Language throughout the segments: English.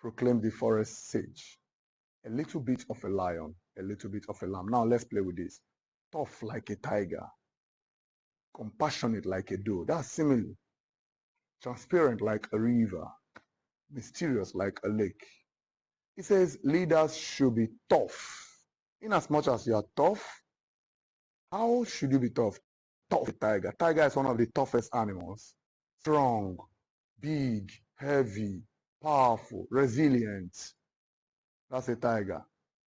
proclaimed the forest sage. A little bit of a lion, a little bit of a lamb. Now let's play with this. Tough like a tiger, compassionate like a doe. That's simile. Transparent like a river, mysterious like a lake. It says leaders should be tough. In as much as you are tough, how should you be tough? Tough tiger. Tiger is one of the toughest animals. Strong, big, heavy, powerful, resilient. That's a tiger.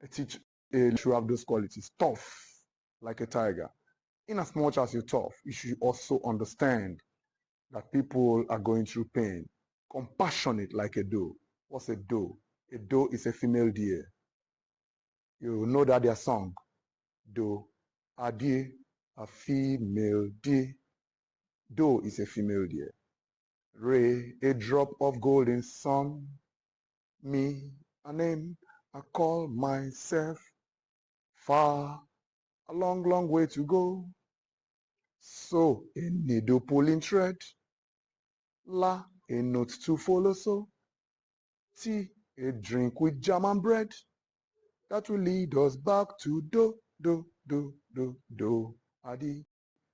A teacher should have those qualities. Tough, like a tiger. In as much as you're tough, you should also understand that people are going through pain. Compassionate like a doe. What's a doe? A doe is a female deer. You know that their song. Doe, a deer, a female deer. Doe is a female deer. Ray, a drop of golden sun. Me, a name, I call myself. Far, a long, long way to go. So, a needle pulling thread. La, a note to follow so. Tea, a drink with jam and bread. That will lead us back to do, do, do, do, do. Adi,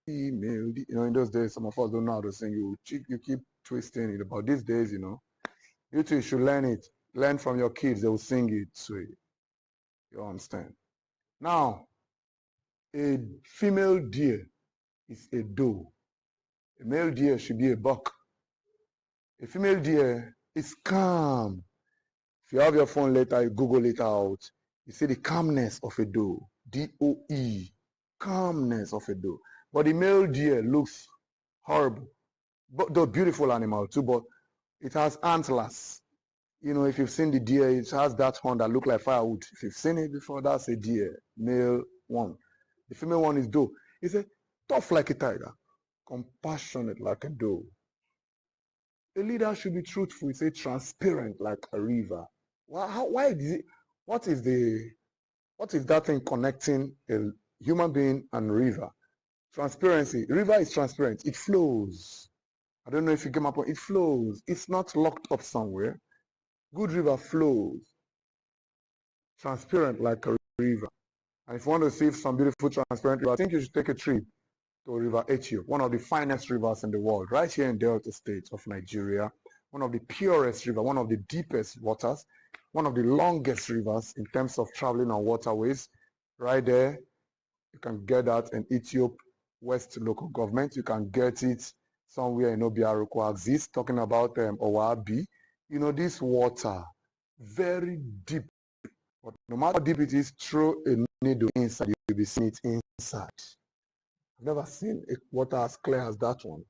female. You know, in those days, some of us don't know how to sing. You keep twisting it. But these days, you know, you too should learn it. Learn from your kids. They will sing it. So you understand. Now, a female deer is a doe. A male deer should be a buck. A female deer is calm. If you have your phone later, you Google it out. You see the calmness of a doe. D-O-E. Calmness of a doe. But the male deer looks horrible. But the beautiful animal too, but it has antlers. You know, if you've seen the deer, it has that horn that look like firewood. If you've seen it before, that's a deer, male one. The female one is doe. It's a tough like a tiger, compassionate like a doe. A leader should be truthful. It's a transparent like a river. Why is it? What is that thing connecting a human being and river? Transparency. River is transparent. It flows. I don't know if you came up on it. Flows. It's not locked up somewhere. Good river flows. Transparent like a river. And if you want to see some beautiful transparent river, I think you should take a trip to River Ethiopia, one of the finest rivers in the world, right here in Delta State of Nigeria. One of the purest rivers, one of the deepest waters, one of the longest rivers in terms of traveling on waterways. Right there, you can get that in Ethiopia West local government. You can get it somewhere in Obiaruku Axis, talking about Owabi. You know, this water, very deep. But no matter how deep it is, throw a needle inside, you'll be seeing it inside. I've never seen a water as clear as that one.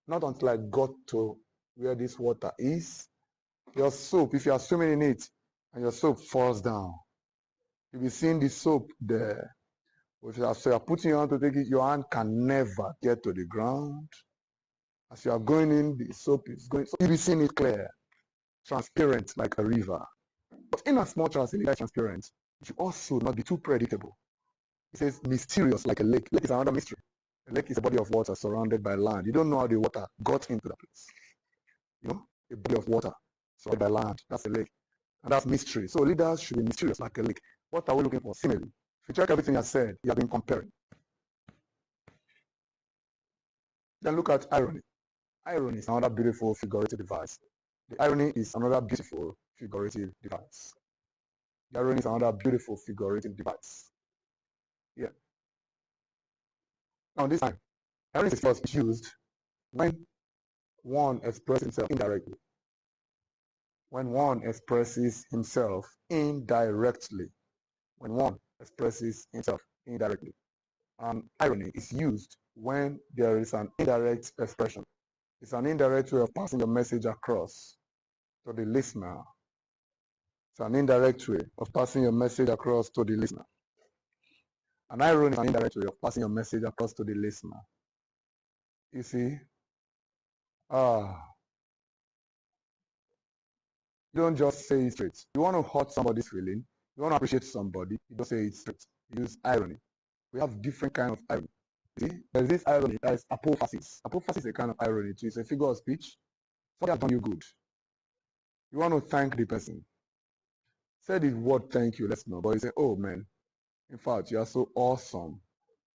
Not until I got to where this water is. Your soap, if you are swimming in it and your soap falls down, you'll be seeing the soap there. If you are putting your hand to take it, your hand can never get to the ground. As you are going in, the soap is going, so you'll be seeing it clear, transparent like a river. But in as much as it is transparent, it should also not be too predictable. It says mysterious like a lake. Lake is another mystery. A lake is a body of water surrounded by land. You don't know how the water got into that place. You know, a body of water surrounded by land. That's a lake. And that's mystery. So leaders should be mysterious like a lake. What are we looking for? Simile. If you check everything I said, you have been comparing. Then look at irony. Irony is another beautiful figurative device. The irony is another beautiful figurative device. The irony is another beautiful figurative device. Yeah. Now this time, irony is first used when one expresses himself indirectly. When one expresses himself indirectly. When one expresses himself indirectly. Irony is used when there is an indirect expression. It's an indirect way of passing your message across to the listener. It's an indirect way of passing your message across to the listener. An irony is an indirect way of passing your message across to the listener. You see? You don't just say it straight. You want to hurt somebody's feeling. You want to appreciate somebody. You don't say it straight. Use irony. We have different kind of irony. See, there's this irony that is apophasis. Apophasis is a kind of irony too. It's a figure of speech. Somebody has done you good. You want to thank the person. Say the word thank you, let's know. But you say, oh man, in fact, you are so awesome.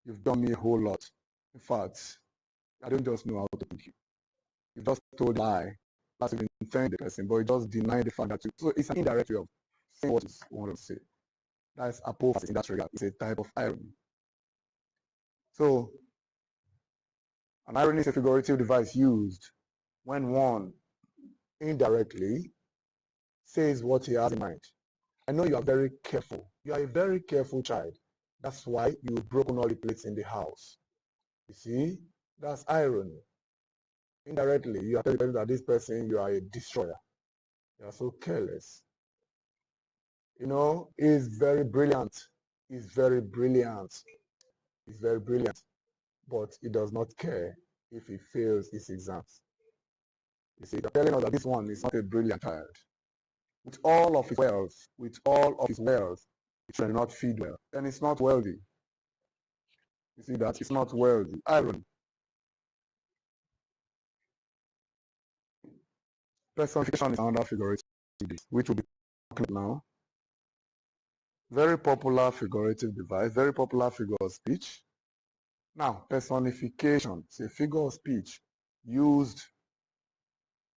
You've done me a whole lot. In fact, I don't just know how to thank you. You just told a lie. That's even thank the person, but you just deny the fact that you. So it's an indirect way of saying what you want to say. That's apophasis in that regard. It's a type of irony. So an irony is a figurative device used when one indirectly says what he has in mind. I know you are very careful. You are a very careful child. That's why you've broken all the plates in the house. You see, that's irony. Indirectly, you are telling the person that this person, you are a destroyer. You are so careless. You know, he's very brilliant. He's very brilliant. He's very brilliant. But he does not care if he fails his exams. You see, they're telling us that this one is not a brilliant child. With all of his wealth, he shall not feed well. Then it's not wealthy. You see that? It's not wealthy. Irony. Personification is another figurative, which will be talking now. Very popular figurative device, very popular figure of speech. Now, personification is a figure of speech used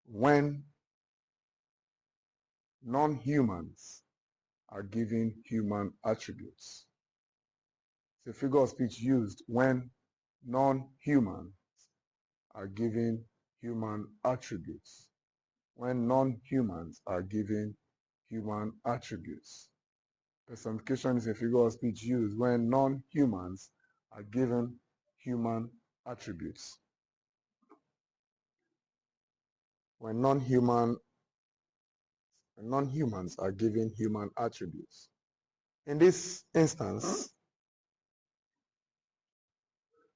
when non-humans are given human attributes. It's a figure of speech used when non-humans are given human attributes. When non-humans are given human attributes. Personification is a figure of speech used when non-humans are given human attributes. When non-humans are given human attributes. In this instance,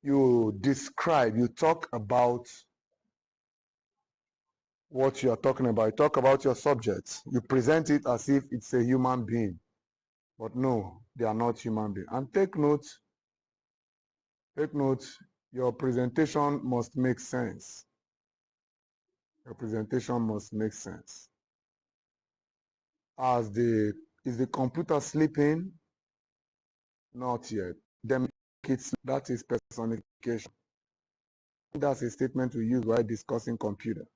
you talk about what you are talking about. You talk about your subject. You present it as if it's a human being. But no, they are not human beings. And take note, your presentation must make sense. Your presentation must make sense. Is the computer sleeping? Not yet. Then make it sleep. That is personification. That's a statement we use while discussing computer.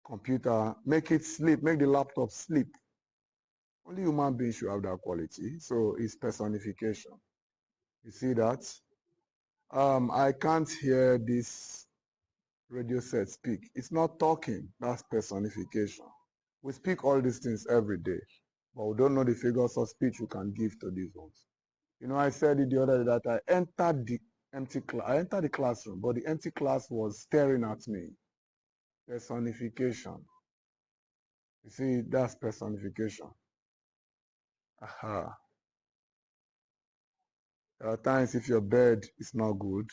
Computer, make it sleep, make the laptop sleep. Only human beings should have that quality. So it's personification. You see that? I can't hear this radio set speak. It's not talking. That's personification. We speak all these things every day, but we don't know the figures of speech we can give to these ones. You know, I said it the other day that I entered the classroom, but the empty class was staring at me. Personification. You see, that's personification. Aha. There are times if your bed is not good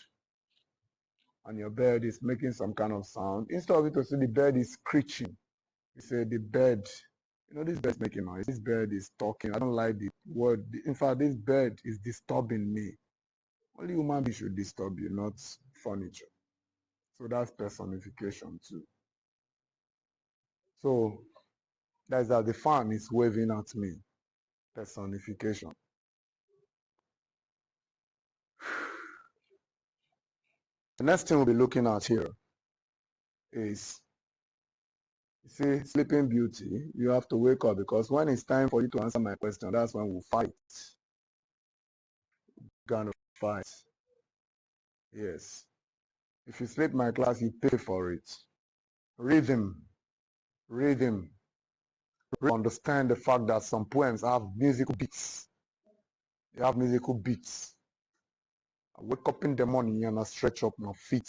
and your bed is making some kind of sound, instead of it to say the bed is screeching, you say the bed, you know, this bed is making noise, this bed is talking, I don't like the word, in fact, this bed is disturbing me. Only human being should disturb you, not furniture. So that's personification too. So that's that the fan is waving at me. Personification. The next thing we'll be looking at here is, you see, Sleeping Beauty, you have to wake up because when it's time for you to answer my question, that's when we'll fight. Gonna fight. Yes. If you sleep my class, you pay for it. Rhythm. Rhythm. Understand the fact that some poems have musical beats. They have musical beats. I wake up in the morning and I stretch up my feet.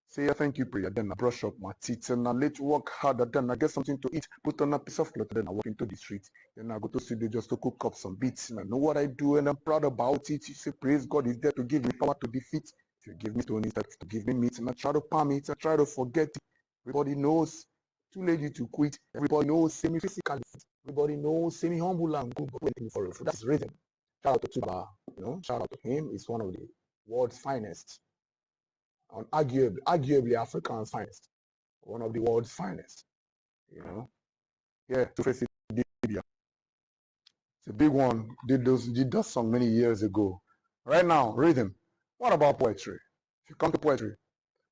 Say a thank you prayer, then I brush up my teeth and I let work harder, then I get something to eat, put on a piece of cloth, then I walk into the street. Then I go to studio just to cook up some beats and I know what I do and I'm proud about it. You say praise God is there to give me power to defeat. If you give me stones, that's to give me meat and I try to palm it, I try to forget it. Everybody knows, too late to quit. Everybody knows, say me physically. Everybody knows, say me humble and good, but waiting for it. That's rhythm. Shout out to Tuba, shout out to him. He's one of the world's finest. Arguably Africa's finest, one of the world's finest, Yeah, to face it. It's a big one. Did that song many years ago. Right now, rhythm. What about poetry? If you come to poetry,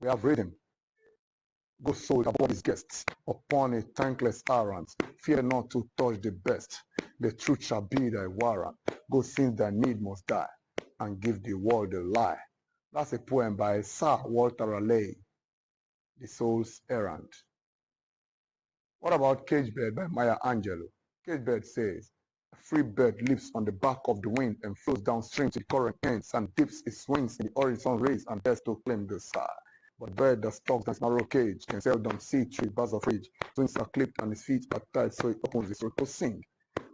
we have rhythm. Go sold above his guests upon a thankless errand. Fear not to touch the best. The truth shall be thy warrant. Go since thy need must die and give the world a lie. That's a poem by Sir Walter Raleigh, The Soul's Errand. What about Cage Bird by Maya Angelou? Cage Bird says, a free bird lives on the back of the wind and flows downstream to the current ends and dips its wings in the horizon rays and dares to claim the sky. But bird that stalks in its narrow cage can seldom see through bars of rage. His wings are clipped and his feet are tied, so it opens his throat to sing.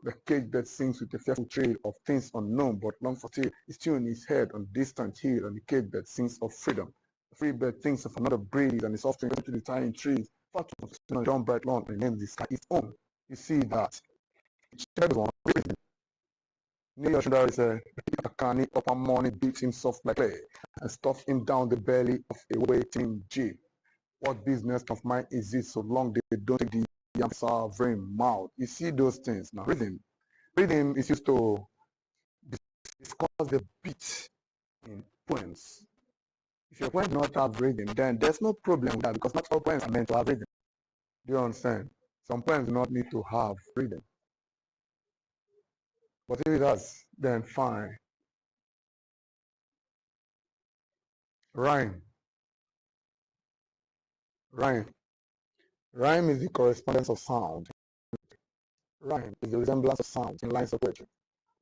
The cage bird sings with a fearful trail of things unknown but long for tale. His tune is heard on distant hill, and the cage bird sings of freedom. The free bird thinks of another breeze and is often to the tiny trees. Far too on John Bright lawn and names the sky its own. You see that Chedron near your shoulder is a canny upper morning beats him soft like clay and stuffs him down the belly of a waiting jeep. What business of mine is it so long they don't take the yam sovereign mouth? You see those things now. Rhythm is used to discuss the beat in poems. If your poem does not have rhythm, then there's no problem with that because not all poems are meant to have rhythm. Do you understand? Some poems do not need to have rhythm. But if it does, then fine. Rhyme. Rhyme. Rhyme is the correspondence of sound. Rhyme is the resemblance of sounds in lines of poetry.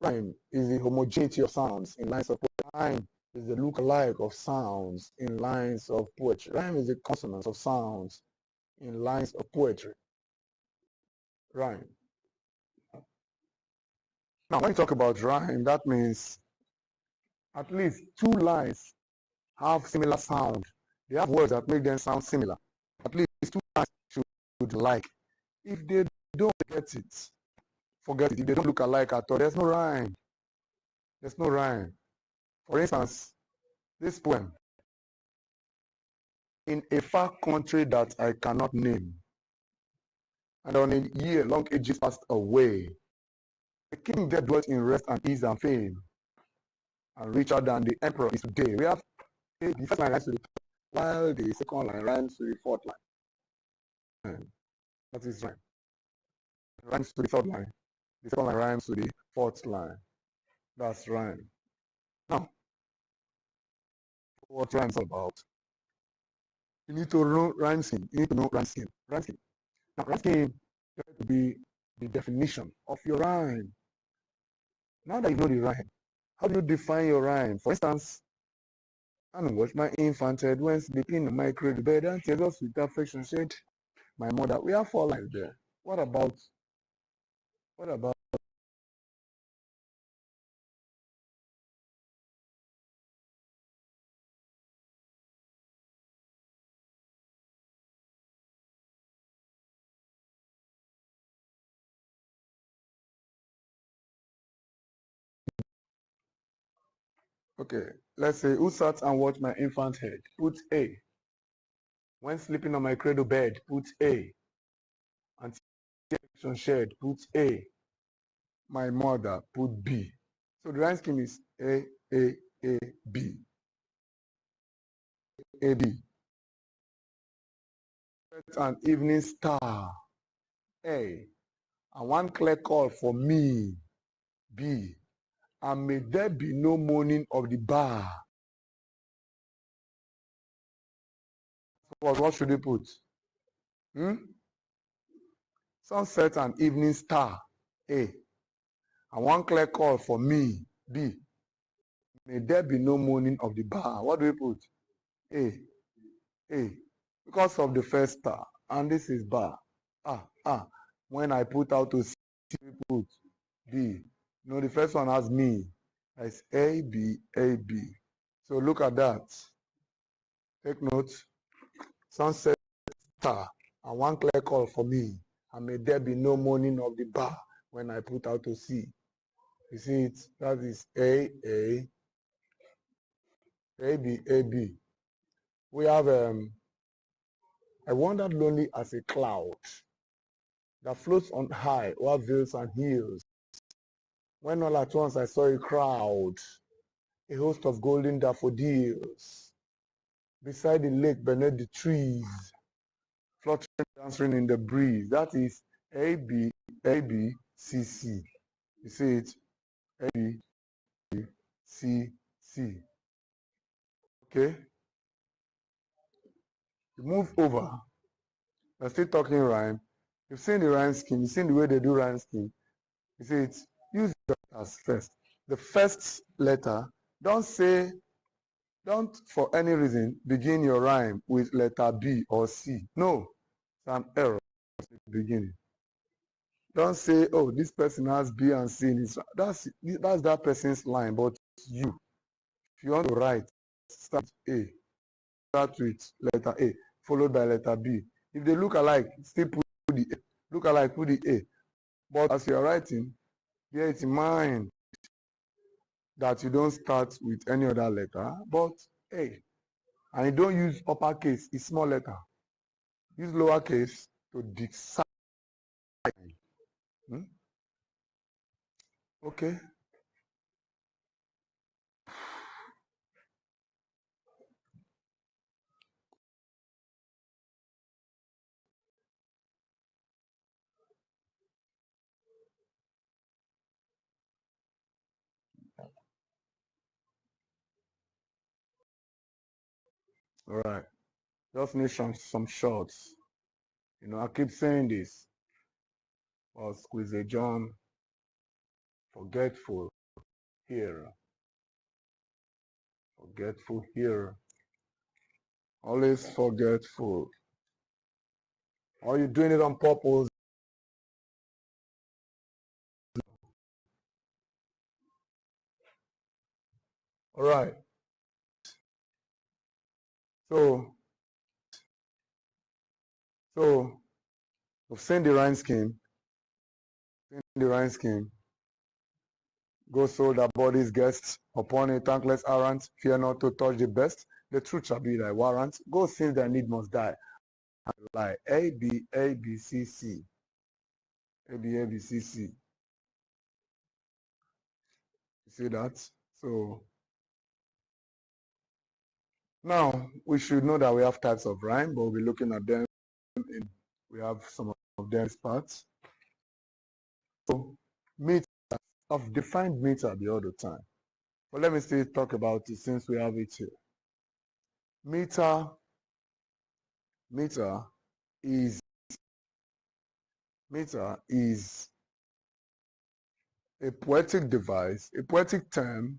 Rhyme is the homogeneity of sounds in lines of poetry. Rhyme is the look-alike of sounds in lines of poetry. Rhyme is the consonance of sounds in lines of poetry. Rhyme. Now, when you talk about rhyme, that means at least two lines have similar sound. They have words that make them sound similar. At least two lines should like. If they don't get it, forget it. If they don't look alike at all, there's no rhyme. There's no rhyme. For instance, this poem, in a far country that I cannot name, and on a year long ages passed away, the king there dwelt in rest and ease and fame, and richer than the emperor is today. We have the first line rhymes to the third, while the second line rhymes to the fourth line. That is rhyme. It rhymes to the third line. The second line rhymes to the fourth line. That's rhyme. Now, what rhymes about? You need to know rhyme scheme. You need to know rhyme scheme. Rhyme scheme. Now, rhyme scheme has to be the definition of your rhyme. Now that you know the rhyme, how do you define your rhyme? For instance, I don't watch my infant head when sleeping on my cradle bed and tears of sweet affection said, my mother. We have four lines there. What about okay, let's say who sat and watched my infant head? Put A. When sleeping on my cradle bed, put A. And affection shared, put A. My mother, put B. So the rhyme scheme is A, A, A, B. A, B. An evening star, A. And one clear call for me, B. And may there be no moaning of the bar. What should we put? Sunset and evening star, A. And one clear call for me, B. May there be no moaning of the bar. What do we put? A. A. Because of the first star. And this is bar. When I put out to C, we put B. No, the first one has me. It's A, B, A, B. So look at that. Take note. Sunset star. And one clear call for me. And may there be no moaning of the bar when I put out to C. You see it? That is A, B, A, B. We have I wandered lonely as a cloud. that floats on high o'er vales and hills. When all at once I saw a crowd, a host of golden daffodils, beside the lake beneath the trees, fluttering, dancing in the breeze. That is ABCC. You see it? ABCC. Okay? You move over. We're still talking rhyme. You've seen the rhyme scheme. You've seen the way they do rhyme scheme. You see it? Use the letters first. The first letter, don't for any reason begin your rhyme with letter B or C. No, it's an error at the beginning. Don't say, oh, this person has B and C in his. That's that person's line, but you, if you want to write, start A, start with letter A, followed by letter B. If they look alike, still put the A. Look alike, put the A. But as you are writing, bear it in mind that you don't start with any other letter, but A. And you don't use uppercase, it's small letter. Use lowercase to decide. Okay. All right. Just need some shots. You know, I keep saying this. Or Squeeze John, forgetful here. Forgetful here. Always forgetful. Are you doing it on purpose? All right. So we've seen the rhyme scheme. Go so that bodies guests upon a thankless errand, fear not to touch the best. The truth shall be thy warrant. Go since thy need must die. And lie. ABCC. ABCC. You see that? So now we should know that we have types of rhyme, but we'll be looking at them. We have some of them parts. So meter. I've defined meter the other time. But let me still talk about it since we have it here. Meter is a poetic device, a poetic term,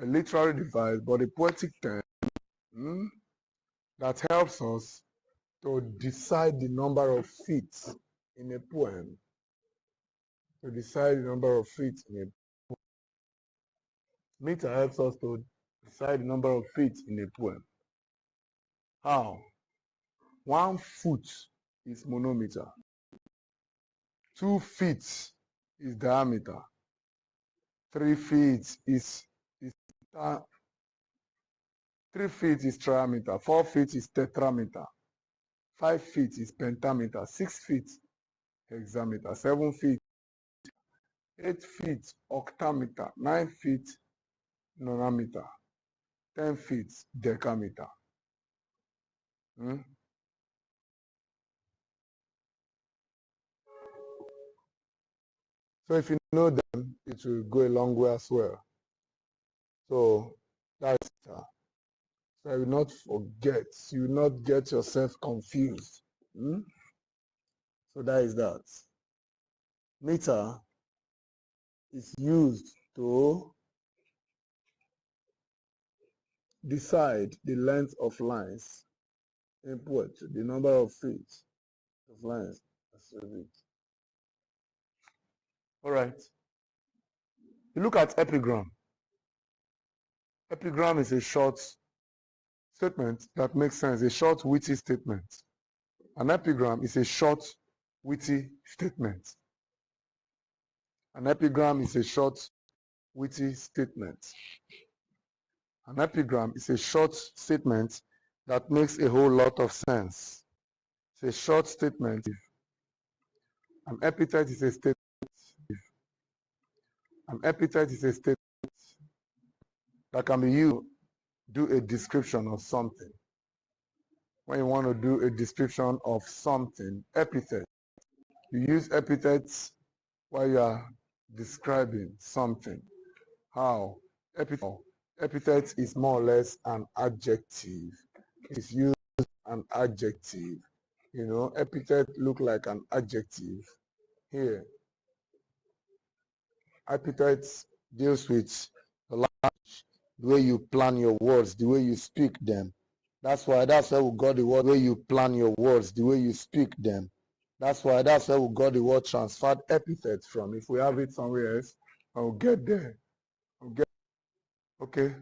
a literary device, but a poetic term that helps us to decide the number of feet in a poem. To decide the number of feet in a poem. Meter helps us to decide the number of feet in a poem. How? 1 foot is monometer. 2 feet is diameter. 3 feet is 3 feet is triameter. 4 feet is tetrameter. 5 feet is pentameter. 6 feet hexameter. 7 feet, 8 feet octameter. 9 feet nonameter. 10 feet decameter. So if you know them, it will go a long way as well. So that's so I will not forget. You will not get yourself confused. So that is that. Meter is used to decide the length of lines in poetry, the number of feet of lines. All right. You look at epigram. Epigram is a short statement that makes sense, a short, witty statement. An epigram is a short, witty statement. An epigram is a short, witty statement. An epigram is a short statement that makes a whole lot of sense. It's a short statement An epithet is a statement. An epithet is a statement that can be used to do a description of something. When you want to do a description of something, epithet. You use epithets while you are describing something. How? Epithet is more or less an adjective. It's used as an adjective. You know, epithet look like an adjective. Here, epithets deals with the language, the way you plan your words, the way you speak them. That's where we got the word, the way you plan your words, the way you speak them. That's where we got the word transferred epithet from. If we have it somewhere else, I'll get there. Okay.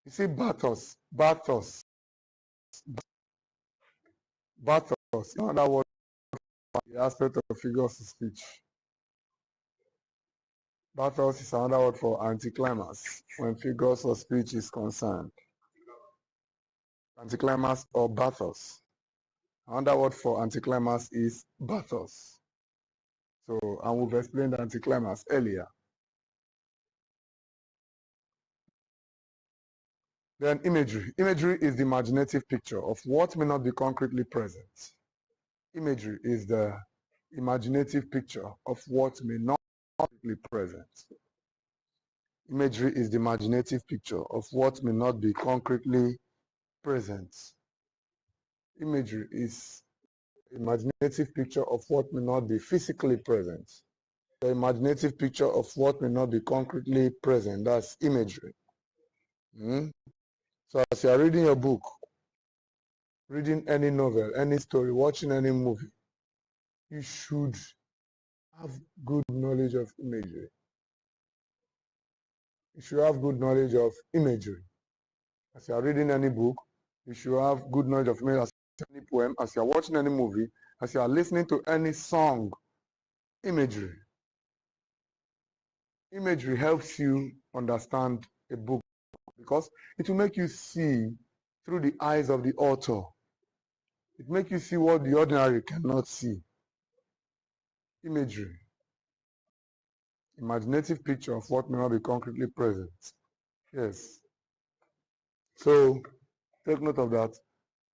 You see, bathos, another word for the aspect of figures of speech. Bathos is another word for anticlimax when figures of speech is concerned. Anticlimax or bathos. Another word for anticlimax is bathos. So, and we've explained anticlimax earlier. Then imagery. Imagery is the imaginative picture of what may not be concretely present. Imagery is the imaginative picture of what may not be concretely present. Imagery is the imaginative picture of what may not be concretely present. Imagery is imaginative picture of what may not be physically present. The imaginative picture of what may not be concretely present, that's imagery. So as you are reading a book, reading any novel, any story, watching any movie, you should have good knowledge of imagery. You should have good knowledge of imagery. As you are reading any book, you should have good knowledge of imagery. As you are any poem, as you are watching any movie, as you are listening to any song, imagery. Imagery helps you understand a book because it will make you see through the eyes of the author. It makes you see what the ordinary cannot see. Imagery. Imaginative picture of what may not be concretely present. Yes. So take note of that.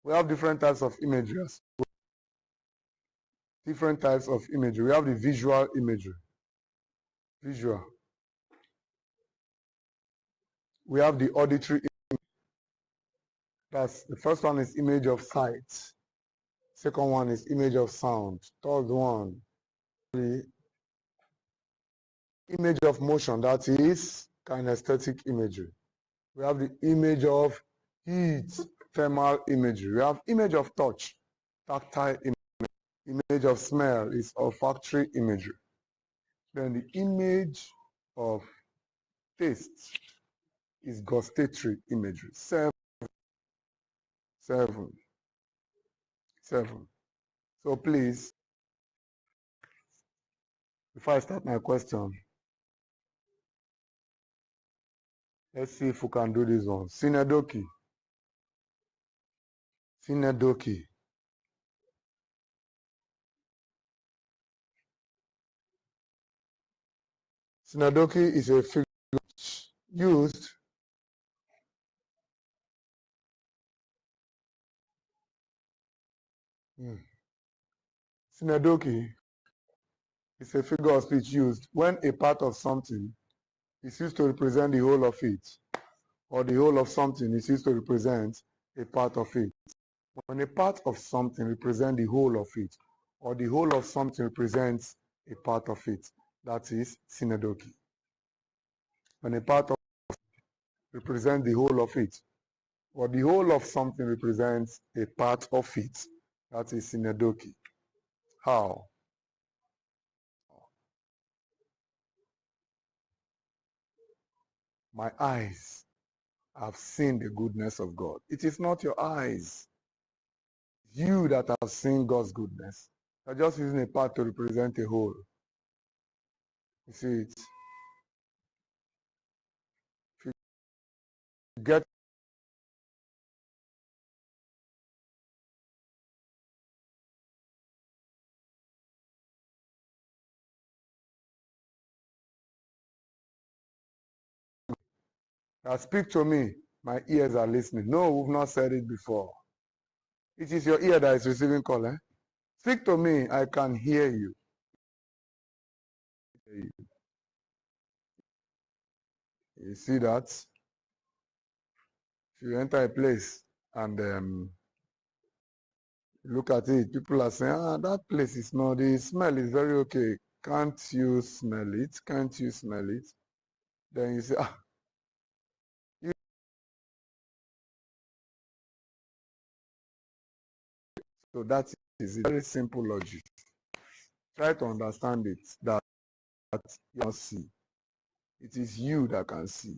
We have different types of imagery. Different types of imagery. We have the visual imagery. Visual. We have the auditory image. That's the first one is image of sight. Second one is image of sound. Third one, the image of motion. That is kinesthetic imagery. We have the image of heat, thermal imagery. We have image of touch, tactile imagery. Image of smell is olfactory imagery. Then the image of taste is gustatory imagery. Seven. So please, before I start my question, let's see if we can do this one. Sinedoki. Sinedoki. Sinedoki is a figure used Sinedoki is a figure of speech used when a part of something is used to represent the whole of it, or the whole of something is used to represent a part of it. When a part of something represents the whole of it, or the whole of something represents a part of it, that is Sinedoki. When a part of represents the whole of it, or the whole of something represents a part of it, that is Sinedoki. How? My eyes have seen the goodness of God. It is not your eyes. It's you that have seen God's goodness. You're just using a part to represent a whole. You see it? If you get Now speak to me. My ears are listening. No, we've not said it before. It is your ear that is receiving call. Eh? Speak to me. I can hear you. You see that? If you enter a place and look at it, people are saying, that place is not, the smell is very okay. Can't you smell it? Can't you smell it? Then you say, you. So that is it. Very simple logic. Try to understand it, that you cannot see. It is you that can see.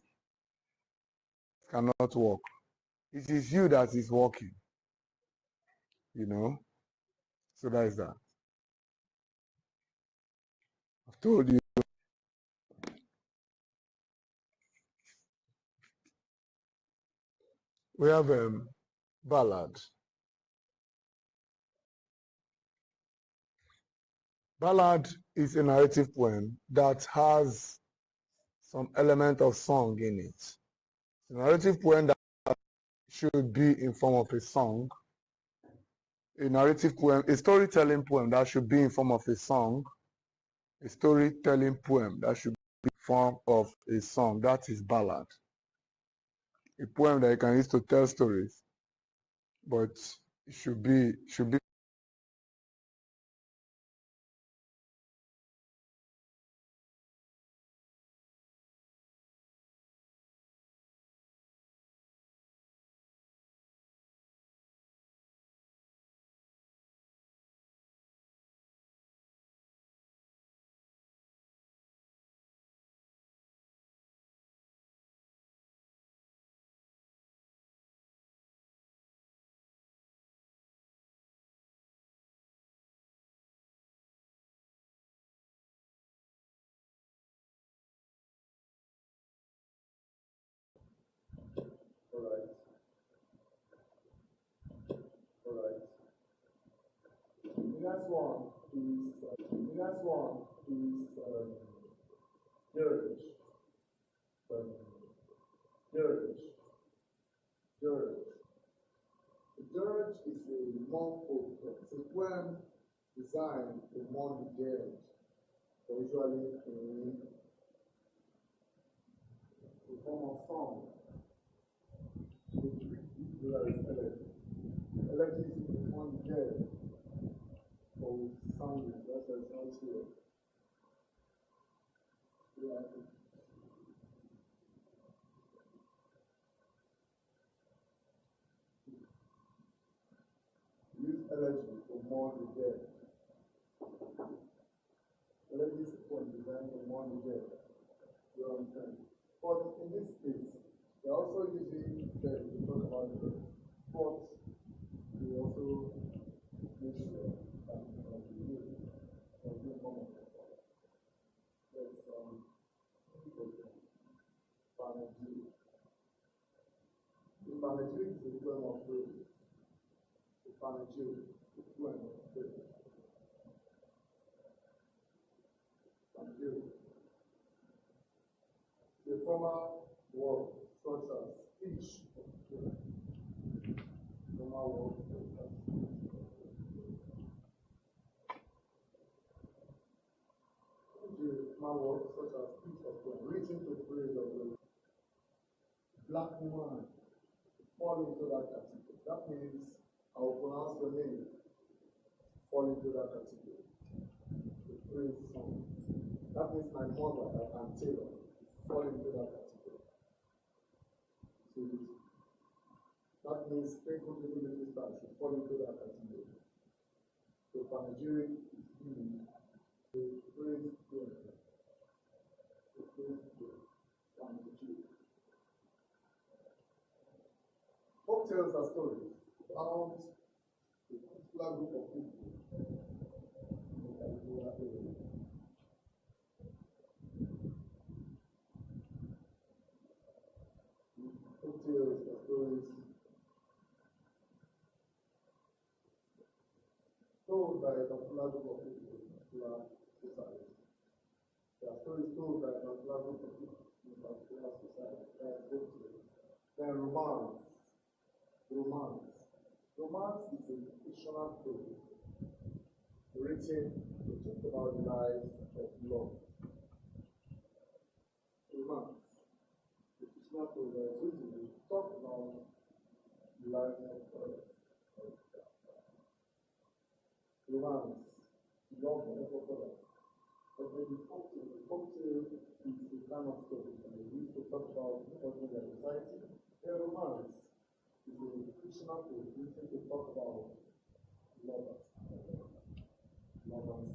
It cannot walk. It is you that is walking, you know. So that is that. I've told you. We have ballad. Ballad is a narrative poem that has some element of song in it. It's a narrative poem that should be in form of a song. A narrative poem, a storytelling poem that should be in form of a song. A storytelling poem that should be in form of a song. That is ballad. A poem that you can use to tell stories, but it should be the next one is dirge. Um, dirge. Dirge. The dirge is a mournful poem. It's a poem designed to mourn the dead, usually in the form of song. Elegy is to mourn the dead, or song, that's why it's not here. Yeah. Use elegy to mourn the dead. Elegy is a poem designed to mourn the dead. You understand? But in this case, they're also using dead to talk about the dead. But we also make sure that we do a moment. There's panegyric. The panegyric is a poem of praise. The panegyric is a poem of praise. Panegyric. The former word such as speech, former word such as my word such as speech of God, reaching to praise of the black woman, fall into that category. That means I will pronounce your name, fall into that category. The praise song. That means my mother, that I'm Taylor, fall into that category. So that means faithful people in this time should fall into that category. So panegyric is meaning to praise God. To praise God. Panegyric. Folk tales are stories about a particular group of people. Folk tales are stories told by a particular group of people in a particular society. They are stories told by a particular group of people. Then romance. Romance. Romance is a fictional story written to talk about the life of love. Romance. The fictional story that is written to talk about the life of love. Romance. Love and love. But when the folktale is a kind of story, and we used to talk about ordinary society. A romance is a fictional story used to talk about lovers, lovers, lovers.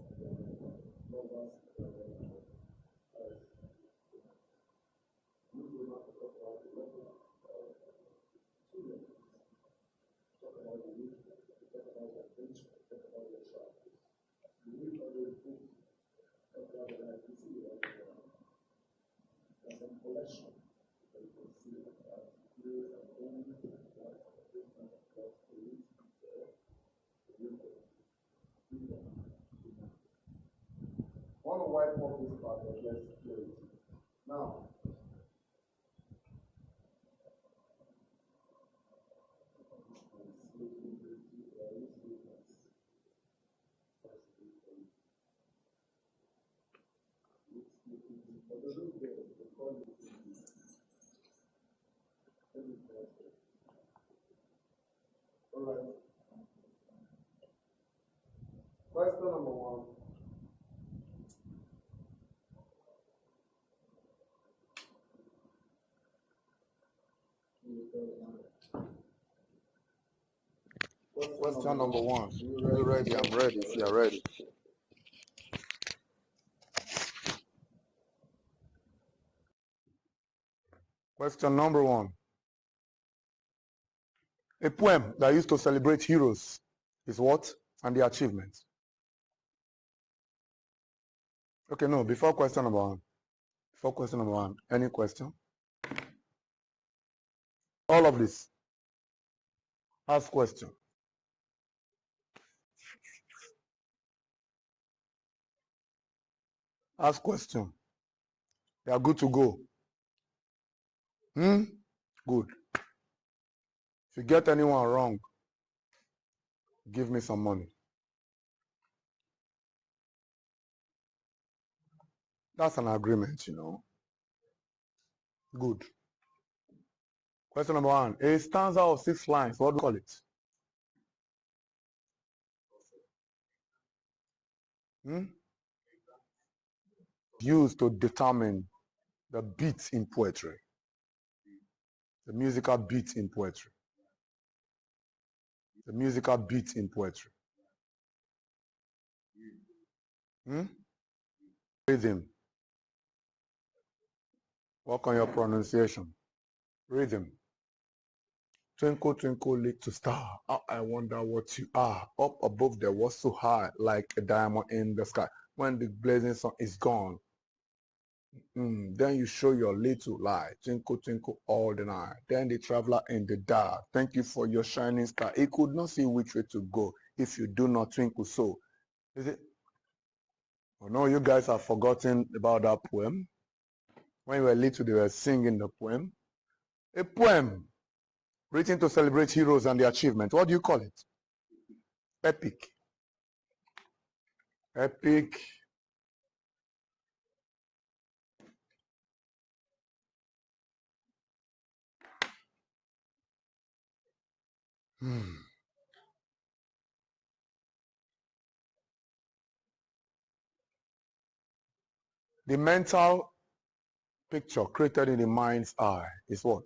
We do not talk about the lovers, children, talk about the youth, talk about the adventure, talk about the child. We read all those books, talk about the life, we see the life of our there's a collection that you can see about years and only life of different love stories. I want to wipe off this part and let's play it. Now, all right. Question number one. Question number one. You ready? I'm ready if you're ready. Question number one. A poem that used to celebrate heroes is what? And their achievements. Okay, no, before question number one. Before question number one, any question? All of this. Ask question. Ask question. You are good to go. Good. If you get anyone wrong, give me some money. That's an agreement, you know. Good. Question number one. A stanza of 6 lines. What do you call it? Used to determine the beat in poetry. The musical beat in poetry. The musical beat in poetry. Rhythm. Work on your pronunciation. Rhythm. Twinkle, twinkle, little star, how I wonder what you are. Up above there was so high, like a diamond in the sky. When the blazing sun is gone, then you show your little light. Twinkle, twinkle all the night. Then the traveler in the dark, thank you for your shining star. He could not see which way to go if you do not twinkle so. Is it? Oh no, you guys have forgotten about that poem. When you were little, they were singing the poem. A poem written to celebrate heroes and their achievement. What do you call it? Epic. Epic. The mental picture created in the mind's eye is what?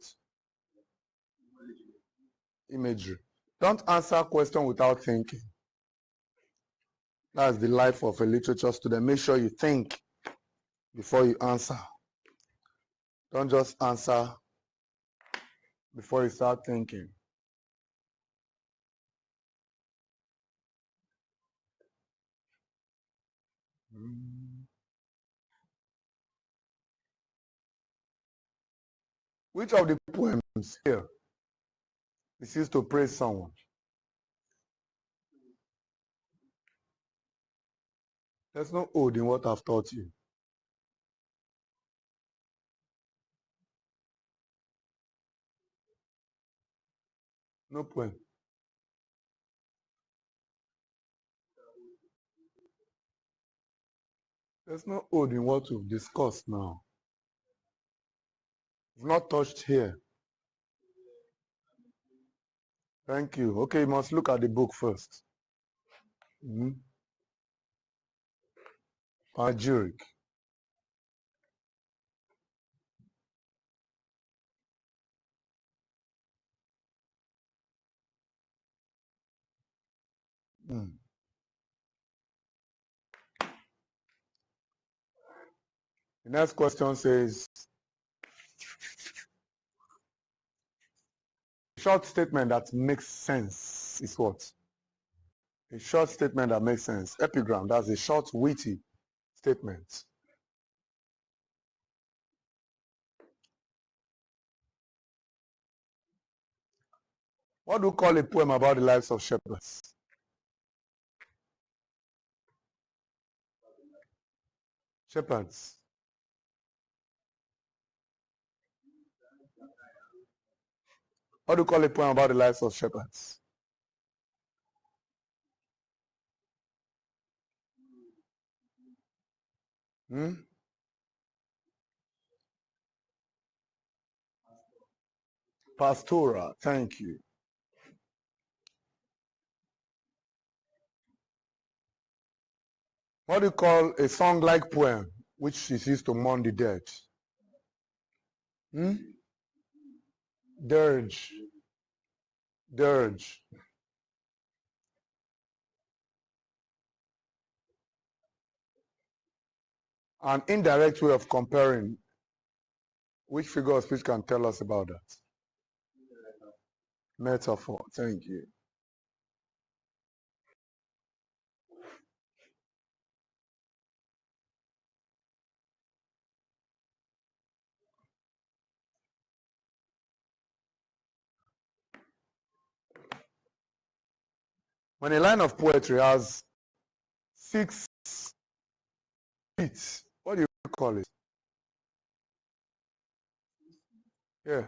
Imagery. Don't answer a question without thinking. That's the life of a literature student. Make sure you think before you answer. Don't just answer before you start thinking. Which of the poems here is used to praise someone? There's no ode in what I've taught you. No poem. There's no ode in what we've discussed now. It's not touched here. Thank you. Okay, you must look at the book first. Panegyric. The next question says, a short statement that makes sense is what? A short statement that makes sense. Epigram, that's a short, witty statement. What do you call a poem about the lives of shepherds? Shepherds. What do you call a poem about the lives of shepherds? Pastoral. Thank you. What do you call a song-like poem which is used to mourn the dead? Dirge. Dirge. An indirect way of comparing. Which figure of speech can tell us about that? Metaphor. Thank you. When a line of poetry has 6 feet, what do you call it? Yeah.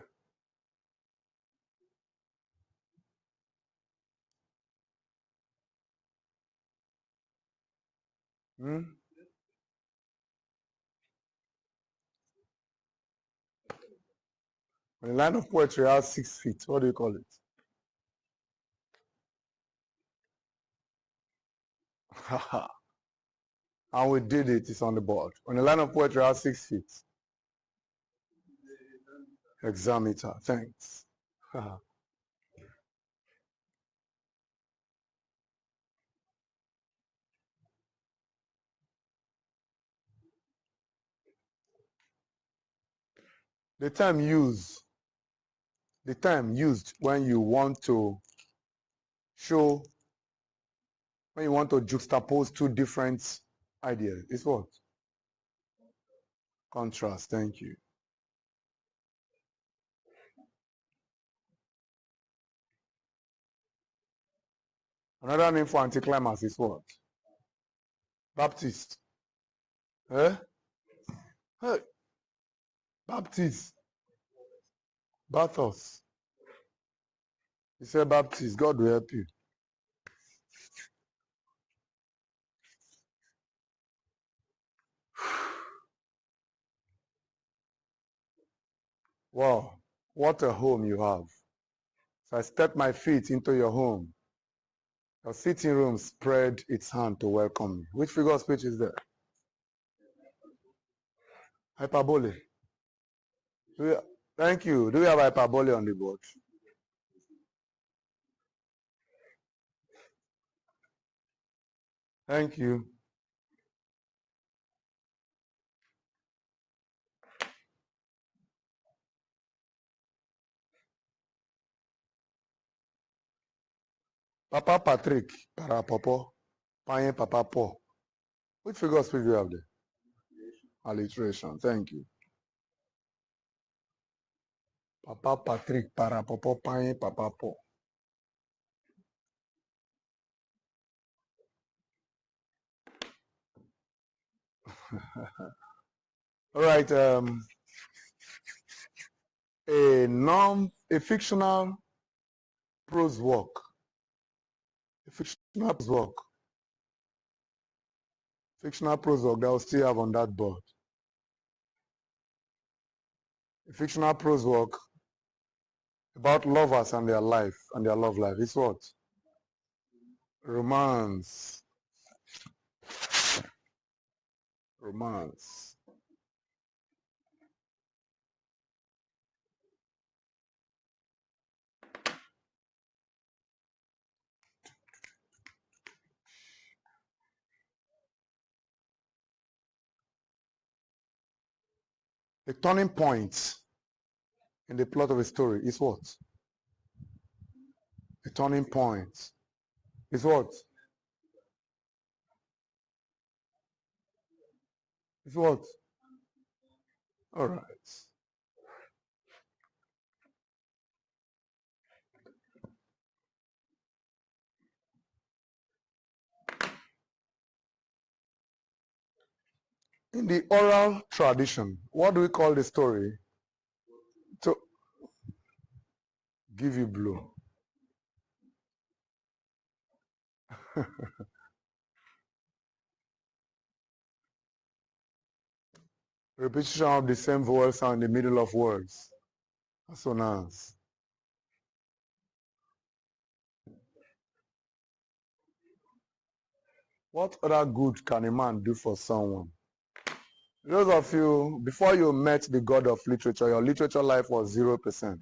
When a line of poetry has 6 feet, what do you call it? And we did it. It's on the board. When a line of poetry has 6 feet. Hexameter. Thanks. The term used when you want to show, when you want to juxtapose two different ideas is what? Contrast. Thank you. Another name for anticlimax is what? Baptist. Eh? Hey. Baptist. Bathos. You say Baptist, God will help you. Wow, what a home you have. So I step my feet into your home. Your sitting room spread its hand to welcome me. Which figure of speech is there? Hyperbole. Thank you. Do we have hyperbole on the board? Thank you. Papa Patrick, para popo, payen papa po. Which figure of speech do you have there? Alliteration. Thank you. Papa Patrick, para popo, payen papa po. All right. A fictional prose work. A fictional prose work. Fictional prose work that will still have on that board. A fictional prose work about lovers and their life and their love life is what? Romance. Romance. The turning point in the plot of a story is what? A turning point is what? Is what? All right. In the oral tradition, what do we call the story? To give you blue. Repetition of the same vowel sound in the middle of words. Assonance. What other good can a man do for someone? Those of you, before you met the god of literature, your literature life was 0%.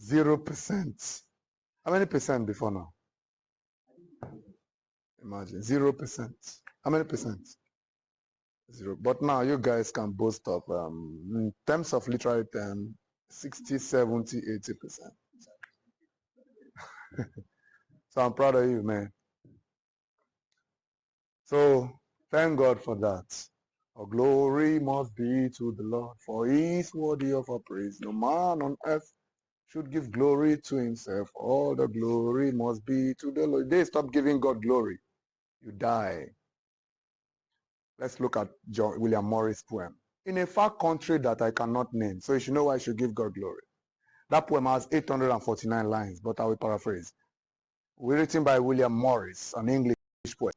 0%. How many percent before now? Imagine, 0%. How many percent? 0. But now you guys can boast of, in terms of literary term, 60, 70, 80%. So I'm proud of you, man. So thank God for that. Our glory must be to the Lord, for he is worthy of our praise. No man on earth should give glory to himself. All the glory must be to the Lord. They stop giving God glory, you die. Let's look at William Morris' poem. In a far country that I cannot name, so you should know why I should give God glory. That poem has 849 lines, but I will paraphrase. We're written by William Morris, an English poet.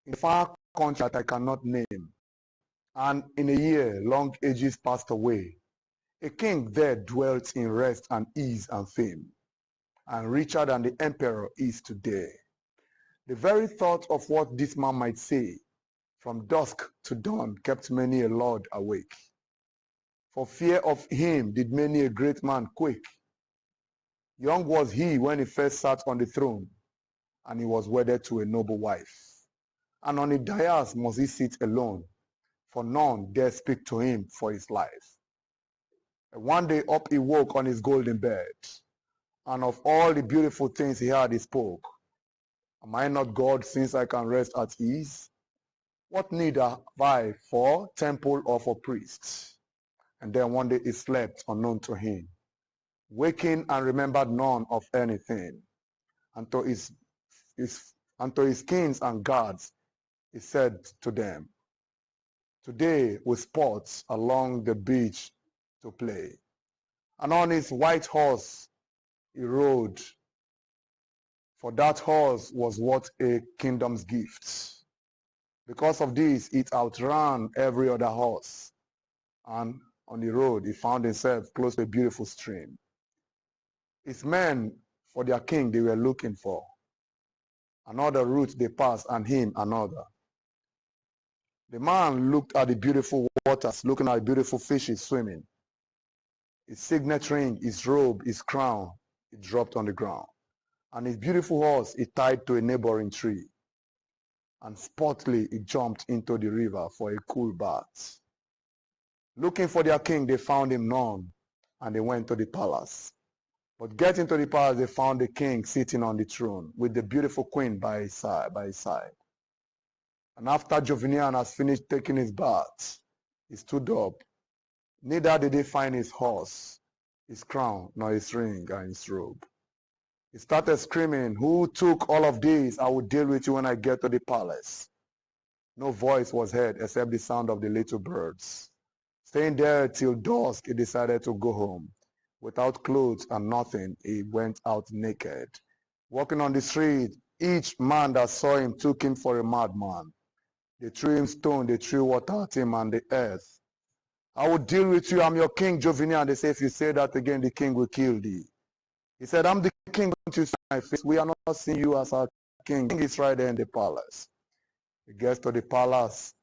In a far country that I cannot name, and in a year long ages passed away, a king there dwelt in rest and ease and fame, and richer than the emperor is today. The very thought of what this man might say from dusk to dawn kept many a lord awake. For fear of him did many a great man quake. Young was he when he first sat on the throne, and he was wedded to a noble wife. And on a dais must he sit alone, for none dare speak to him for his life. And one day up he woke on his golden bed, and of all the beautiful things he had he spoke. Am I not God, since I can rest at ease? What need have I for temple or for priests? And then one day he slept unknown to him, waking and remembered none of anything. And to his kings and guards he said to them, today we sport along the beach to play. And on his white horse he rode, for that horse was worth a kingdom's gift. Because of this, it outran every other horse. And on the road, he found himself close to a beautiful stream. His men, for their king, they were looking for. Another route they passed, and him another. The man looked at the beautiful waters, looking at the beautiful fishes swimming. His signet ring, his robe, his crown, it dropped on the ground. And his beautiful horse he tied to a neighboring tree. And sportly he jumped into the river for a cool bath. Looking for their king, they found him none, and they went to the palace. But getting to the palace, they found the king sitting on the throne with the beautiful queen by his side. And after Jovinian has finished taking his bath, he stood up. Neither did they find his horse, his crown, nor his ring and his robe. He started screaming, who took all of these? I will deal with you when I get to the palace. No voice was heard except the sound of the little birds Staying there till dusk, he decided to go home. Without clothes and nothing, he went out naked. Walking on the street, each man that saw him took him for a madman. They threw him stone, they threw water at him and the earth. I will deal with you, I'm your king, Jovinian. And they say, if you say that again, the king will kill thee. He said, I'm the king, don't you see my face? We are not seeing you as our king. The king is right there in the palace. He gets to the palace.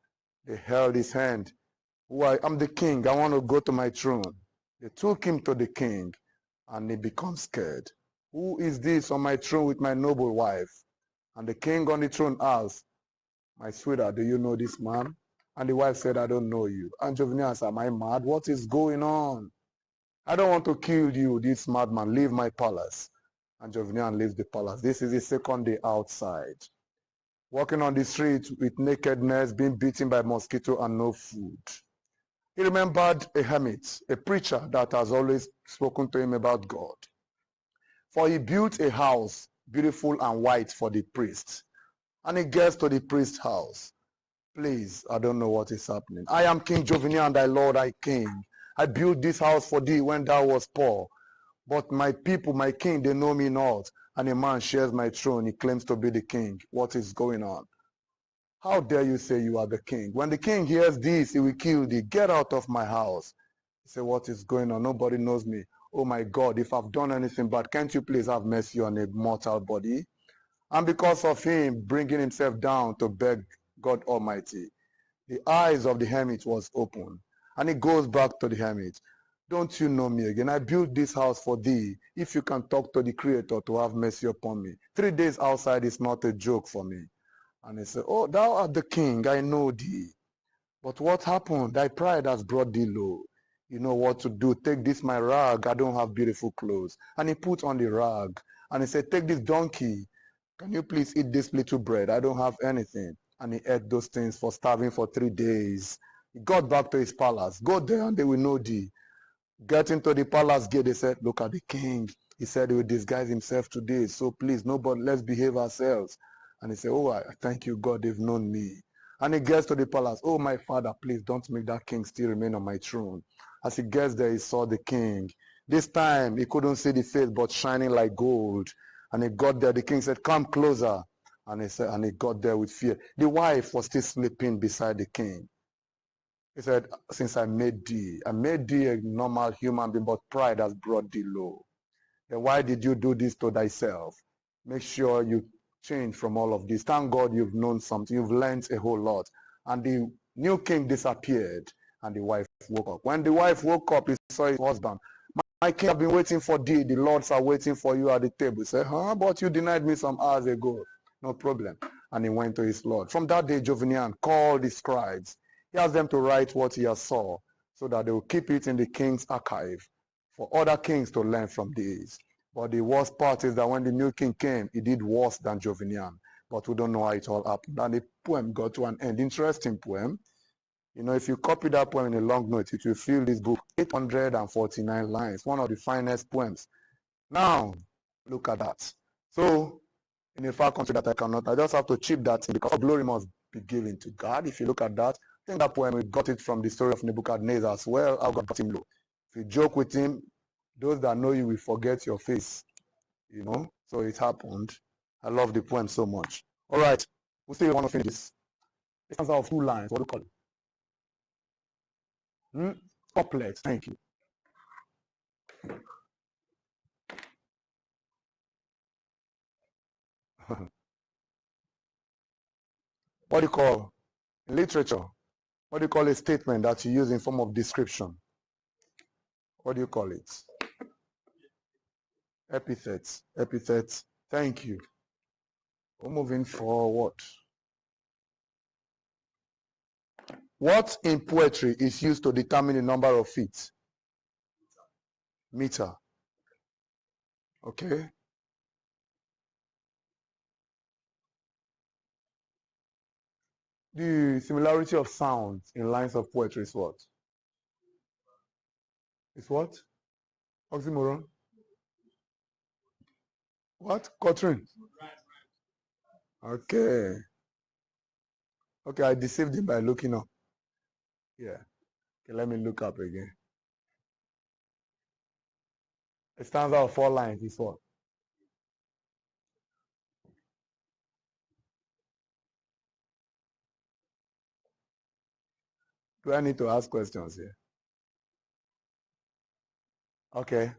They held his hand. Why, I'm the king. I want to go to my throne. They took him to the king, and he becomes scared. Who is this on my throne with my noble wife? And the king on the throne asked, my sweetheart, do you know this man? And the wife said, I don't know you. And Jovinian said, am I mad? What is going on? I don't want to kill you, this madman. Leave my palace. And Jovinian leaves the palace. This is his second day outside. Walking on the street with nakedness, being beaten by mosquito and no food. He remembered a hermit, a preacher that has always spoken to him about God. For he built a house, beautiful and white, for the priest. And he gets to the priest's house. Please, I don't know what is happening. I am King Jovinian, thy Lord, thy King. I built this house for thee when thou wast poor. But my people, my king, they know me not. And a man shares my throne. He claims to be the king. What is going on? How dare you say you are the king? When the king hears this, he will kill thee. Get out of my house. He said, what is going on? Nobody knows me. Oh my God, if I've done anything bad, can't you please have mercy on a mortal body? And because of him bringing himself down to beg God Almighty, the eyes of the hermit was open. And he goes back to the hermit. Don't you know me again? I built this house for thee. If you can talk to the Creator to have mercy upon me. 3 days outside is not a joke for me. And he said, oh, thou art the king, I know thee. But what happened? Thy pride has brought thee low. You know what to do. Take this my rag. I don't have beautiful clothes. And he put on the rag. And he said, take this donkey. Can you please eat this little bread? I don't have anything. And he ate those things for starving for 3 days. He got back to his palace. Go there and they will know thee. Get into the palace gate. They said, look at the king. He said he will disguise himself today. So please, nobody, let's behave ourselves. And he said, oh, I thank you, God, they've known me. And he gets to the palace. Oh, my father, please don't make that king still remain on my throne. As he gets there, he saw the king. This time, he couldn't see the face, but shining like gold. And he got there. The king said, come closer. And he said, and he got there with fear. The wife was still sleeping beside the king. He said, since I made thee a normal human being, but pride has brought thee low. Then why did you do this to thyself? Make sure you change from all of this. Thank God you've known something. You've learned a whole lot. And the new king disappeared, and the wife woke up. When the wife woke up, he saw his husband. My king, I've been waiting for thee. The lords are waiting for you at the table. He said, huh? But you denied me some hours ago. No problem. And he went to his lord. From that day, Jovinian called the scribes. He asked them to write what he has saw, so that they will keep it in the king's archive for other kings to learn from this. But the worst part is that when the new king came, he did worse than Jovinian. But we don't know how it all happened. And the poem got to an end. Interesting poem. You know, if you copy that poem in a long note, it will fill this book. 849 lines. One of the finest poems. Now, look at that. So, in a far country that I cannot, I just have to chip that in because glory must be given to God. If you look at that, I think that poem, we got it from the story of Nebuchadnezzar as well. How God brought him low. If you joke with him, those that know you will forget your face. You know, so it happened. I love the poem so much. All right, we still want to finish this. It stands out of 2 lines. What do you call it? Couplet. Thank you. What do you call in literature? What do you call a statement that you use in form of description? What do you call it? Epithets. Epithets. Thank you. We're moving forward. What in poetry is used to determine the number of feet? Meter. Okay. The similarity of sounds in lines of poetry is what? Is what? Oxymoron? What? Catherine? Okay. Okay, I deceived him by looking up. Yeah. Okay, let me look up again. A stanza of 4 lines is what? Do I need to ask questions here? Okay.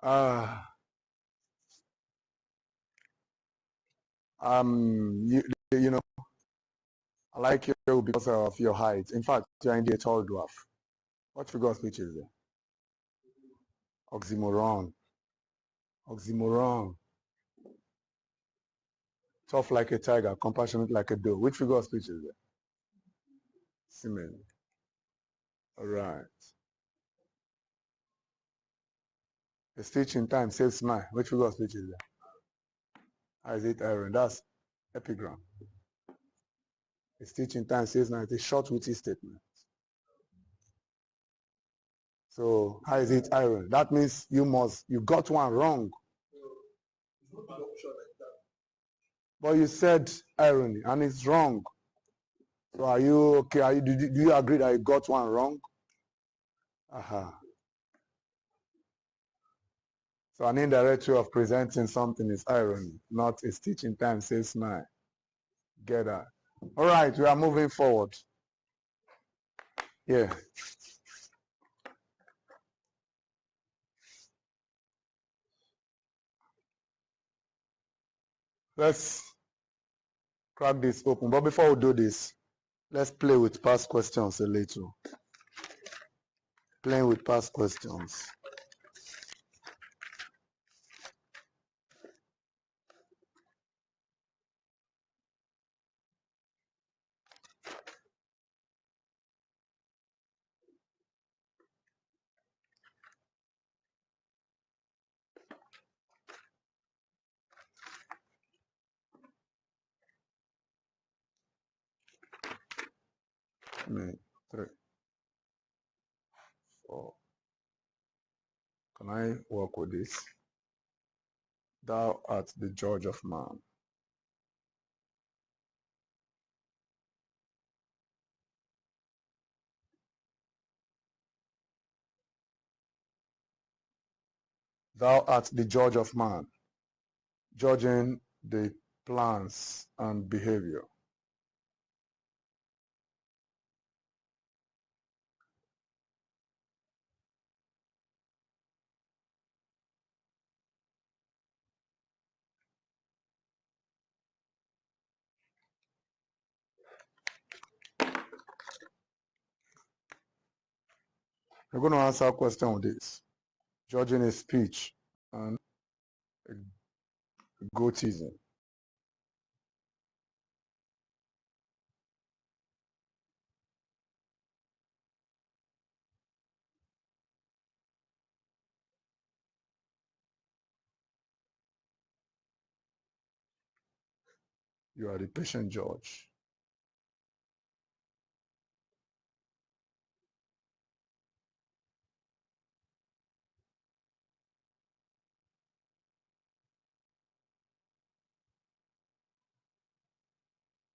Uh, you know, I like you because of your height. In fact, you're indeed a tall dwarf. What figure of speech is there? Oxymoron. Oxymoron. Tough like a tiger, compassionate like a doe. Which figure of speech is there? Simile. All right. A stitch in time saves 9. Which figure of speech is there? How is it iron? That's epigram. A stitch in time saves 9. It's a short, witty statement. So how is it iron? That means you got one wrong. But you said irony and it's wrong. So are you okay? Do you agree that you got one wrong? Aha. So an indirect way of presenting something is irony, not a stitch in time saves 9. Get that? All right, we are moving forward. Yeah. Let's crack this open. But before we do this, let's play with past questions a little. Playing with past questions. Me, 3, 4. Can I work with this? Thou art the judge of man. Thou art the judge of man, judging the plans and behavior. We're going to answer a question with this. Judging a speech and egotism. You are the patient judge.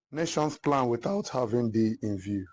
Nations plan without having thee in view.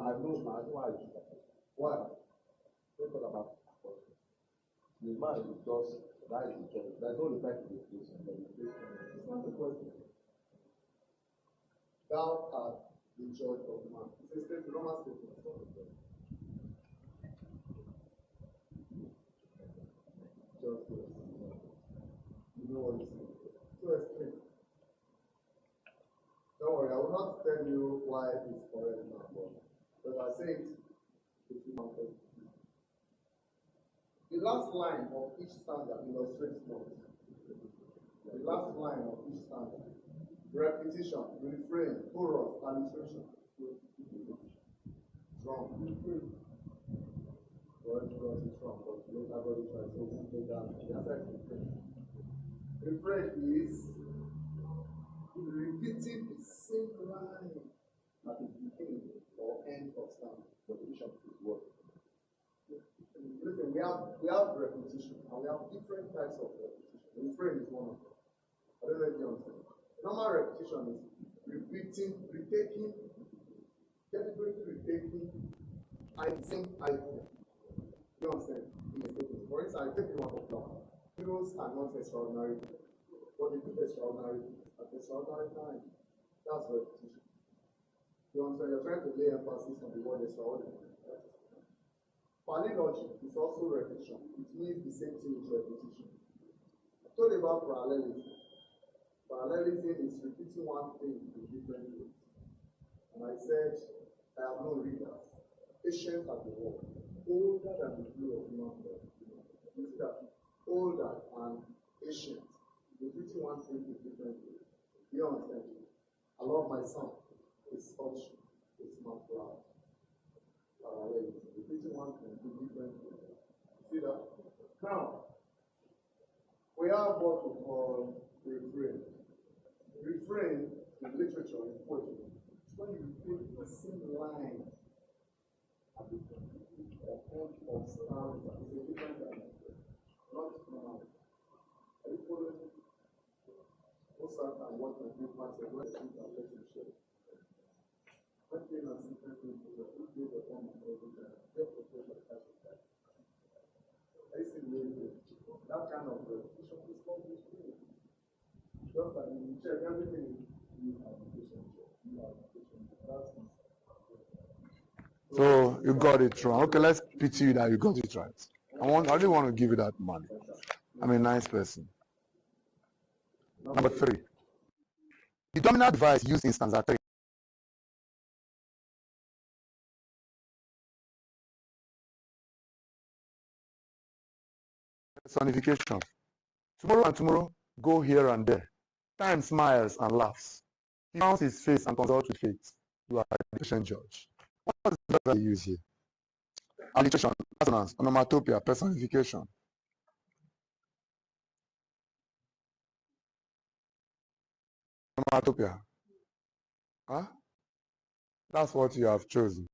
I know why. Why? Think about the man is just that is the church. There's no respect to the place. It's not the question. Thou art the judge of man. It's a statement, normal statement. It's not the question. Just yes. You know what it's saying. So explain. Don't worry, I will not tell you why it's correct now, but I say it if you want to. The last line of each stanza illustrates what? The last line of each stanza. Repetition, refrain, chorus, alliteration. Wrong. Well, it's wrong, but later I got it right, so we'll take that. The answer is refrain. Refrain is repeating the same line at the beginning or end of stanza. Repetition is what? Listen, we have repetition, and we have different types of repetition. Refrain is one of them. I don't know if you understand. Normal repetition is repeating, retaking, deliberately retaking same item. You understand? For instance, I take one of flower. Heroes are not extraordinary, but they do extraordinary at extraordinary time. That's repetition. You understand? You're trying to lay emphasis on the word extraordinary. Parallelogy is also repetition. It means the same thing with repetition. I told you about parallelism. Parallelism is repeating one thing in different ways. And I said, I have no readers. Patient at the wall. Older than the blue of human blood. You see that? Older and patient. Repeating one thing in different ways. You understand? I love my son. It's touch. It's my flower. Repeating one thing in different ways. See that? Now, we have what we call refrain. Refrain in literature is poetry. It's when you repeat the same line at the end of stanza. It's a different line. Not normal. Are you following? Most of the time, what my group has said, let's see that relationship. One thing that's important is that we do the form of every time. Just the pressure has to catch. I see that kind of repetition is called refrain. Just like you check everything you have application. You have application. So you got it wrong. Okay, let's pity you that you got it right. I didn't want to give you that money. I'm a nice person. Number 3. The dominant device used in stanza 3. Personification. Tomorrow and tomorrow go here and there. Time smiles and laughs. He rounds his face and consults with fate. You are the patient judge. What is the verb you use here? Alliteration, assonance, onomatopoeia, personification. Onomatopoeia. Huh? That's what you have chosen.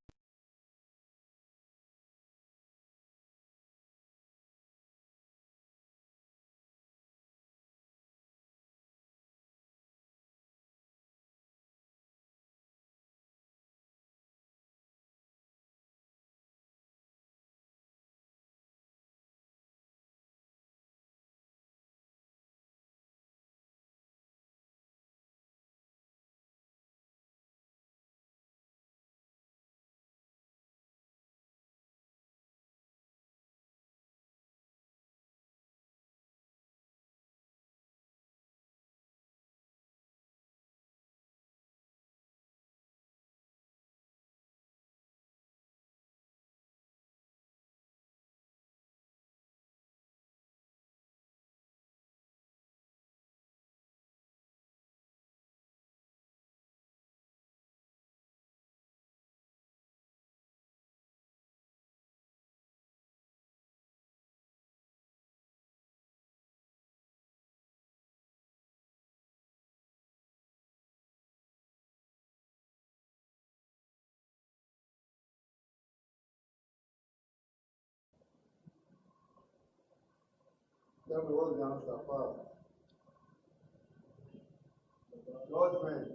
Tell me what's the answer first. Judgment.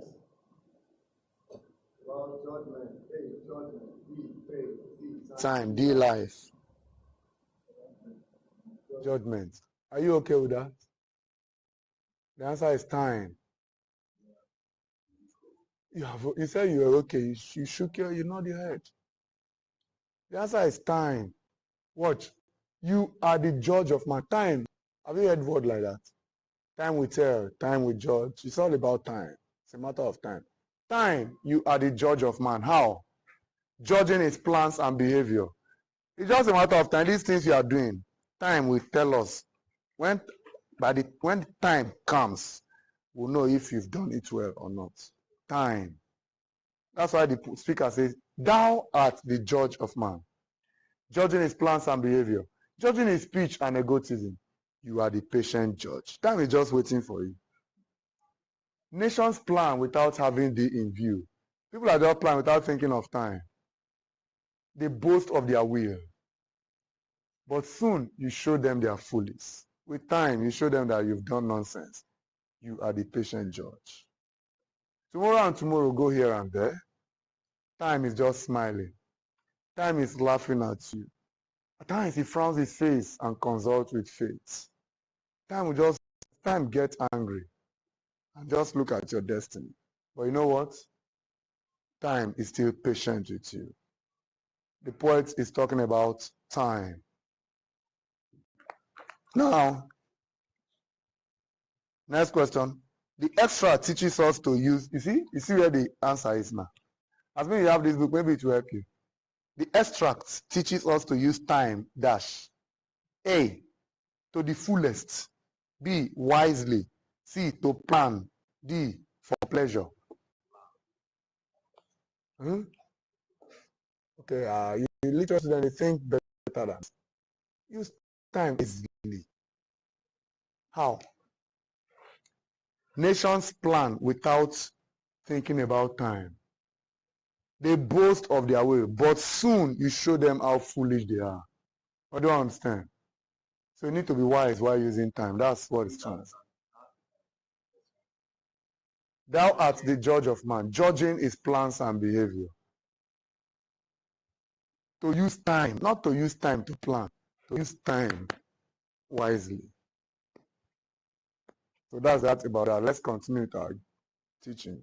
Lord, judgment. A, judgment. B, faith. C, Time. D, life. Judgment. Are you okay with that? The answer is time. You said you were okay. You shook you nod your head. The answer is time. Watch. You are the judge of my time. Have you heard word like that? Time will tell. Time will judge. It's all about time. It's a matter of time. Time, you are the judge of man. How? Judging his plans and behavior. It's just a matter of time. These things you are doing, time will tell us. When the time comes, we'll know if you've done it well or not. Time. That's why the speaker says, thou art the judge of man. Judging his plans and behavior. Judging his speech and egotism. You are the patient judge. Time is just waiting for you. Nations plan without having thee in view. People are just planning without thinking of time. They boast of their will. But soon you show them they are foolish. With time, you show them that you've done nonsense. You are the patient judge. Tomorrow and tomorrow go here and there. Time is just smiling. Time is laughing at you. At times he frowns his face and consults with faith. Time get angry and just look at your destiny. But you know what? Time is still patient with you. The poet is talking about time. Now, next question. The extra teaches us to use, you see where the answer is now. As when you have this book, maybe it will help you. The extract teaches us to use time, dash. A, to the fullest. B, wisely. C, to plan. D, for pleasure. Okay, you literally students, they think better than. Use time easily. How? Nations plan without thinking about time. They boast of their will, but soon you show them how foolish they are. What do you understand? So you need to be wise while using time. That's what it's trying to say. Thou art the judge of man, judging his plans and behavior. To use time, not to use time to plan, to use time wisely. So that's that about that. Let's continue with our teaching.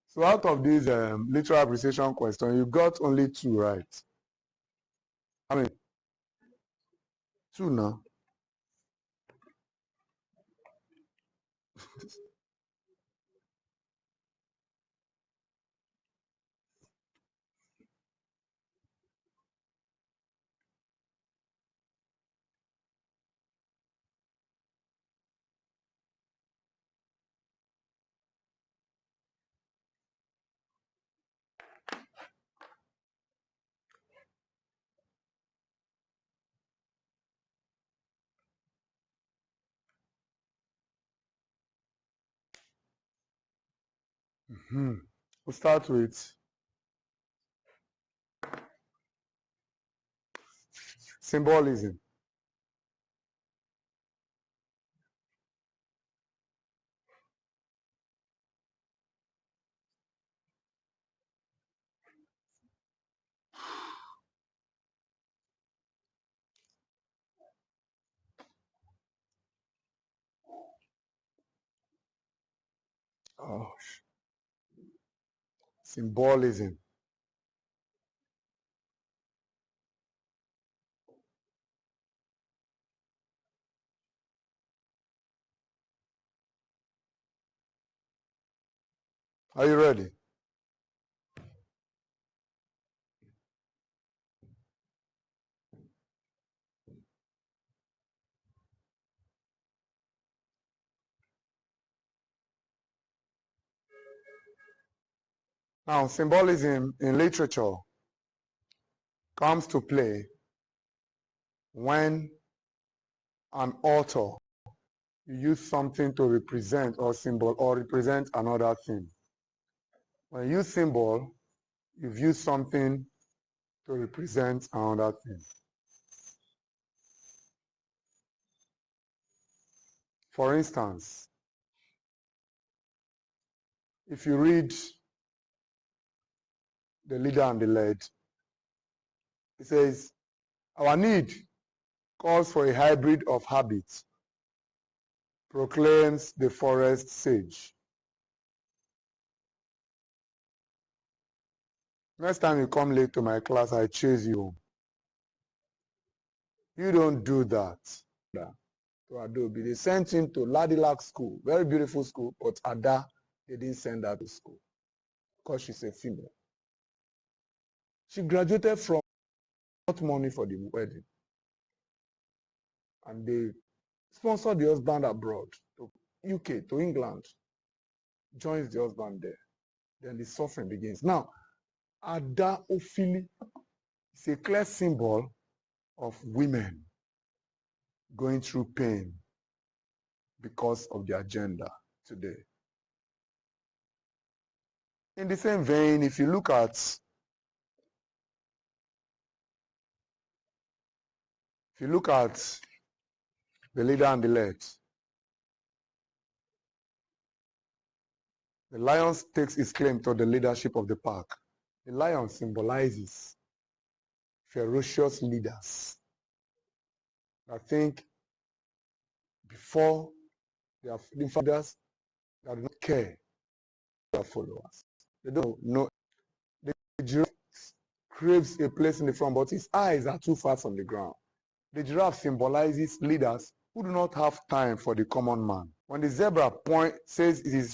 So out of these literal appreciation questions, you got only 2 right. I mean, 2 now. We'll start with symbolism. Oh, symbolism. Are you ready? Now, symbolism in literature comes to play when an author use something to represent or symbol or represent another thing. When you use symbol, you've used something to represent another thing. For instance, if you read The Leader and the Led, it says, our need calls for a hybrid of habits, proclaims the forest sage. Next time you come late to my class, I chase you home. You don't do that. To Adobe, they sent him to Ladilak school, very beautiful school, but Ada, they didn't send her to school because she's a female. She graduated from got money for the wedding, and they sponsored the husband abroad to UK, to England, joins the husband there. Then the suffering begins. Now, Ada Ophili is a clear symbol of women going through pain because of the agenda today. In the same vein, if you look at The Leader and the Led, the lion takes its claim to the leadership of the pack. The lion symbolizes ferocious leaders that think before they are leaders that do not care about their followers. They don't know. The giraffe craves a place in the front, but his eyes are too far from the ground. The giraffe symbolizes leaders who do not have time for the common man. When the zebra says it is